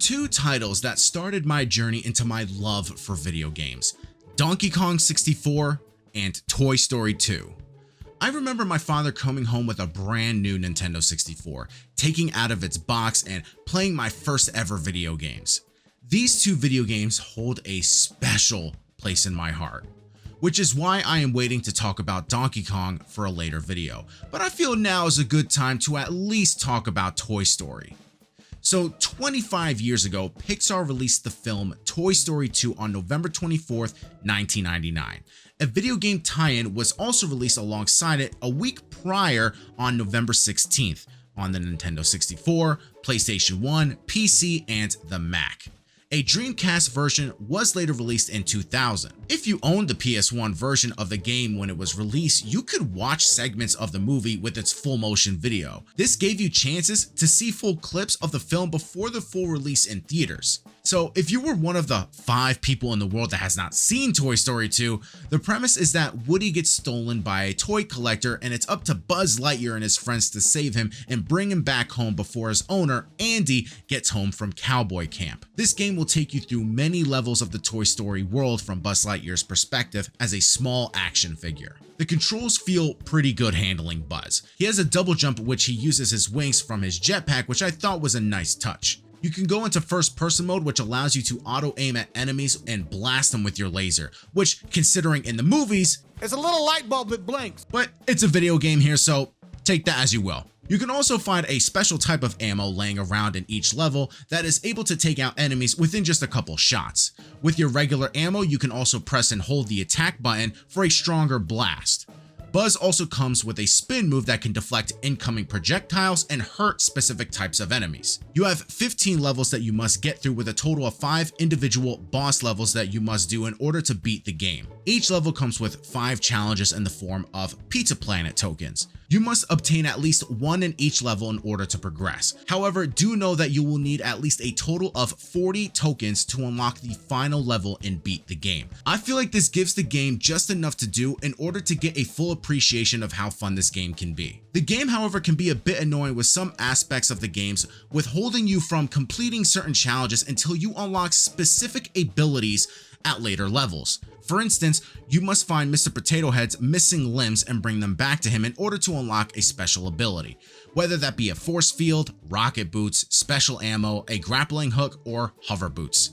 two titles that started my journey into my love for video games: Donkey Kong 64 and Toy Story 2. I remember my father coming home with a brand new Nintendo 64, taking out of its box and playing my first ever video games. These two video games hold a special place in my heart, which is why I am waiting to talk about Donkey Kong for a later video, but I feel now is a good time to at least talk about Toy Story. So 25 years ago, Pixar released the film Toy Story 2 on November 24th, 1999. A video game tie-in was also released alongside it a week prior on November 16th on the Nintendo 64, PlayStation 1, PC, and the Mac. A Dreamcast version was later released in 2000. If you owned the PS1 version of the game when it was released, you could watch segments of the movie with its full motion video. This gave you chances to see full clips of the film before the full release in theaters. So if you were one of the 5 people in the world that has not seen Toy Story 2, the premise is that Woody gets stolen by a toy collector and it's up to Buzz Lightyear and his friends to save him and bring him back home before his owner, Andy, gets home from cowboy camp. This game will take you through many levels of the Toy Story world from Buzz Lightyear's perspective as a small action figure. The controls feel pretty good handling Buzz. He has a double jump which he uses his wings from his jetpack, which I thought was a nice touch. You can go into first person mode, which allows you to auto aim at enemies and blast them with your laser, which, considering in the movies, it's a little light bulb that blinks. But it's a video game here, so take that as you will. You can also find a special type of ammo laying around in each level that is able to take out enemies within just a couple shots. With your regular ammo, you can also press and hold the attack button for a stronger blast. Buzz also comes with a spin move that can deflect incoming projectiles and hurt specific types of enemies. You have 15 levels that you must get through with a total of 5 individual boss levels that you must do in order to beat the game. Each level comes with 5 challenges in the form of Pizza Planet tokens. You must obtain at least 1 in each level in order to progress. However, do know that you will need at least a total of 40 tokens to unlock the final level and beat the game. I feel like this gives the game just enough to do in order to get a full appreciation of how fun this game can be. The game, however, can be a bit annoying with some aspects of the games, withholding you from completing certain challenges until you unlock specific abilities at later levels. For instance, you must find Mr. Potato Head's missing limbs and bring them back to him in order to unlock a special ability, whether that be a force field, rocket boots, special ammo, a grappling hook, or hover boots.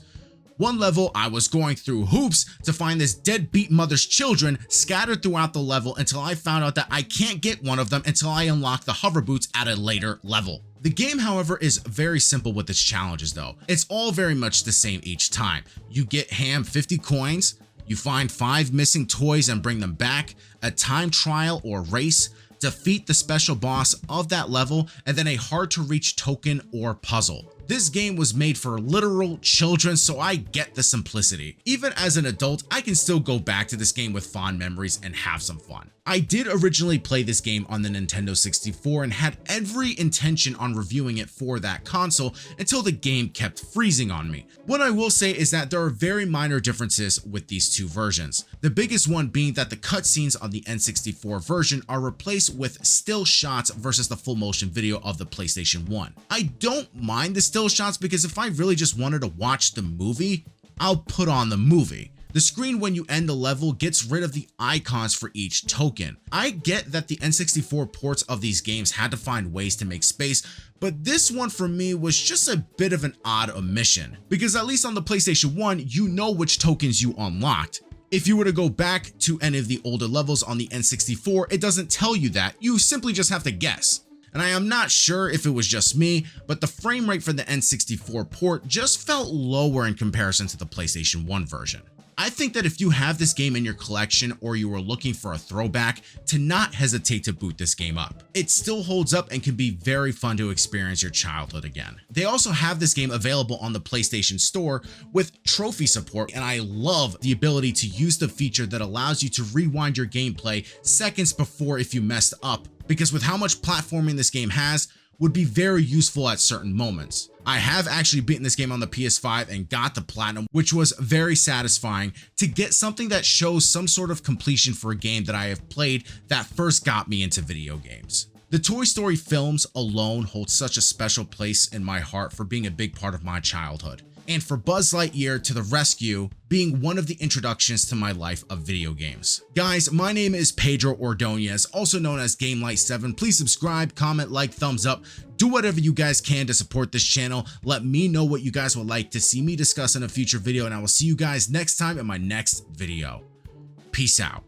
One level, I was going through hoops to find this deadbeat mother's children scattered throughout the level until I found out that I can't get one of them until I unlock the hover boots at a later level. The game, however, is very simple with its challenges though. It's all very much the same each time. You get 50 coins, you find 5 missing toys and bring them back, a time trial or race, defeat the special boss of that level, and then a hard to reach token or puzzle. This game was made for literal children, so I get the simplicity. Even as an adult, I can still go back to this game with fond memories and have some fun. I did originally play this game on the Nintendo 64 and had every intention on reviewing it for that console until the game kept freezing on me. What I will say is that there are very minor differences with these two versions. The biggest one being that the cutscenes on the N64 version are replaced with still shots versus the full motion video of the PlayStation 1. I don't mind the still shots because if I really just wanted to watch the movie, I'll put on the movie. The screen when you end the level gets rid of the icons for each token. I get that the N64 ports of these games had to find ways to make space, but this one for me was just a bit of an odd omission, because at least on the PlayStation 1, you know which tokens you unlocked. If you were to go back to any of the older levels on the N64, it doesn't tell you that, you simply just have to guess. And I am not sure if it was just me, but the frame rate for the N64 port just felt lower in comparison to the PlayStation 1 version. I think that if you have this game in your collection or you are looking for a throwback, to not hesitate to boot this game up. It still holds up and can be very fun to experience your childhood again. They also have this game available on the PlayStation Store with trophy support, and I love the ability to use the feature that allows you to rewind your gameplay seconds before if you messed up, because with how much platforming this game has, would be very useful at certain moments. I have actually beaten this game on the PS5 and got the platinum, which was very satisfying to get something that shows some sort of completion for a game that I have played that first got me into video games. The Toy Story films alone hold such a special place in my heart for being a big part of my childhood, and for Buzz Lightyear to the rescue being one of the introductions to my life of video games. Guys, my name is Pedro Ordonez, also known as GameLight7. Please subscribe, comment, like, thumbs up, do whatever you guys can to support this channel. Let me know what you guys would like to see me discuss in a future video, and I will see you guys next time in my next video. Peace out.